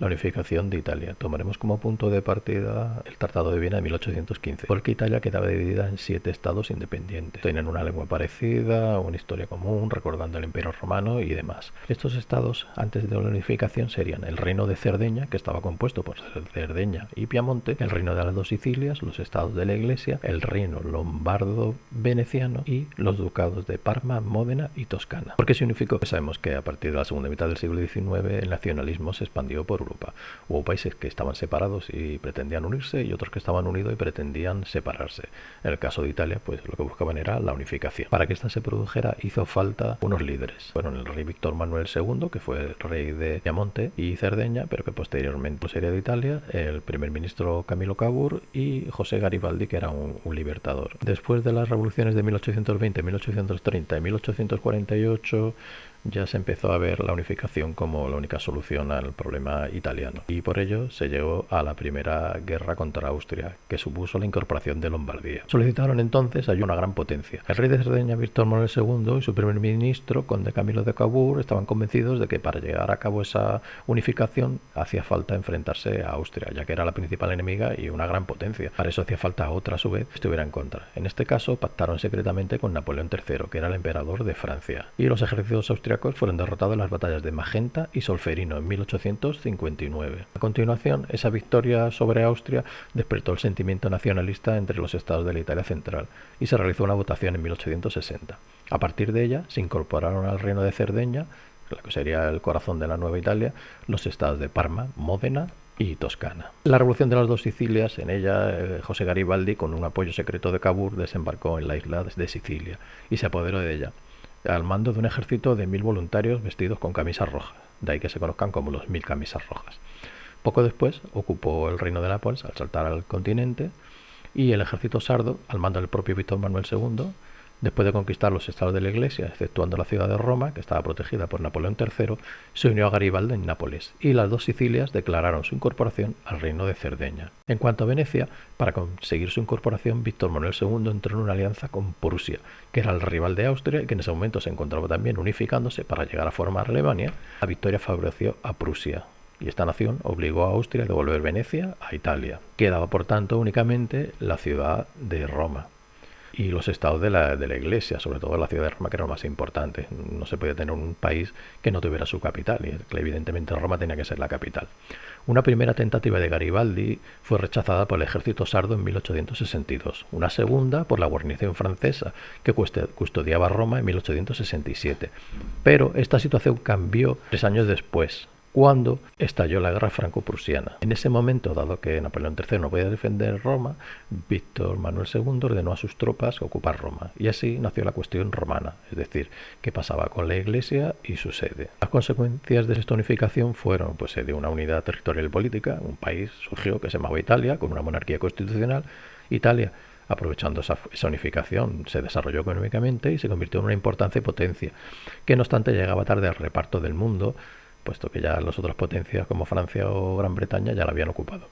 La unificación de Italia. Tomaremos como punto de partida el Tratado de Viena de 1815, porque Italia quedaba dividida en 7 estados independientes. Tenían una lengua parecida, una historia común, recordando el Imperio Romano y demás. Estos estados, antes de la unificación, serían el Reino de Cerdeña, que estaba compuesto por Cerdeña y Piamonte, el Reino de las dos Sicilias, los estados de la Iglesia, el Reino lombardo-veneciano y los ducados de Parma, Módena y Toscana. ¿Por qué se unificó? Pues sabemos que a partir de la segunda mitad del siglo XIX el nacionalismo se expandió por Europa. Hubo países que estaban separados y pretendían unirse y otros que estaban unidos y pretendían separarse. En el caso de Italia, pues lo que buscaban era la unificación. Para que esta se produjera hizo falta unos líderes. Fueron el rey Víctor Manuel II, que fue el rey de Piamonte y Cerdeña, pero que posteriormente sería de Italia, el primer ministro Camilo Cavour y José Garibaldi, que era un libertador. Después de las revoluciones de 1820, 1830 y 1848, ya se empezó a ver la unificación como la única solución al problema italiano, y por ello se llegó a la primera guerra contra Austria, que supuso la incorporación de Lombardía. Solicitaron entonces ayuda a una gran potencia. El rey de Cerdeña, Víctor Manuel II, y su primer ministro, conde Camilo de Cavour, estaban convencidos de que para llevar a cabo esa unificación hacía falta enfrentarse a Austria, ya que era la principal enemiga y una gran potencia. Para eso hacía falta otra, a su vez, que estuviera en contra. En este caso pactaron secretamente con Napoleón III, que era el emperador de Francia, y los ejércitos austriacos fueron derrotados en las batallas de Magenta y Solferino en 1859. A continuación, esa victoria sobre Austria despertó el sentimiento nacionalista entre los estados de la Italia central y se realizó una votación en 1860. A partir de ella se incorporaron al reino de Cerdeña, la que sería el corazón de la nueva Italia, los estados de Parma, Módena y Toscana. La revolución de las dos Sicilias, en ella José Garibaldi, con un apoyo secreto de Cavour, desembarcó en la isla de Sicilia y se apoderó de ella, al mando de un ejército de 1000 voluntarios vestidos con camisas rojas, de ahí que se conozcan como los 1000 camisas rojas. Poco después ocupó el reino de Nápoles al saltar al continente, y el ejército sardo, al mando del propio Víctor Manuel II, después de conquistar los estados de la Iglesia, exceptuando la ciudad de Roma, que estaba protegida por Napoleón III, se unió a Garibaldi en Nápoles, y las dos Sicilias declararon su incorporación al reino de Cerdeña. En cuanto a Venecia, para conseguir su incorporación, Víctor Manuel II entró en una alianza con Prusia, que era el rival de Austria y que en ese momento se encontraba también unificándose para llegar a formar Alemania. La victoria favoreció a Prusia, y esta nación obligó a Austria a devolver Venecia a Italia. Quedaba, por tanto, únicamente la ciudad de Roma y los estados de la Iglesia, sobre todo la ciudad de Roma, que era lo más importante. No se podía tener un país que no tuviera su capital, y evidentemente Roma tenía que ser la capital. Una primera tentativa de Garibaldi fue rechazada por el ejército sardo en 1862, una segunda por la guarnición francesa, que custodiaba Roma en 1867. Pero esta situación cambió 3 años después, cuando estalló la guerra franco-prusiana. En ese momento, dado que Napoleón III no podía defender Roma, Víctor Manuel II ordenó a sus tropas ocupar Roma, y así nació la cuestión romana, es decir, qué pasaba con la Iglesia y su sede. Las consecuencias de esta unificación fueron, pues se dio una unidad territorial y política, un país surgió que se llamaba Italia, con una monarquía constitucional. Italia, aprovechando esa unificación, se desarrolló económicamente y se convirtió en una importante potencia, que no obstante llegaba tarde al reparto del mundo, puesto que ya las otras potencias como Francia o Gran Bretaña ya la habían ocupado.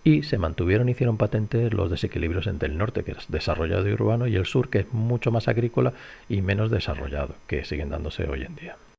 Y se mantuvieron y hicieron patentes los desequilibrios entre el norte, que es desarrollado y urbano, y el sur, que es mucho más agrícola y menos desarrollado, que siguen dándose hoy en día.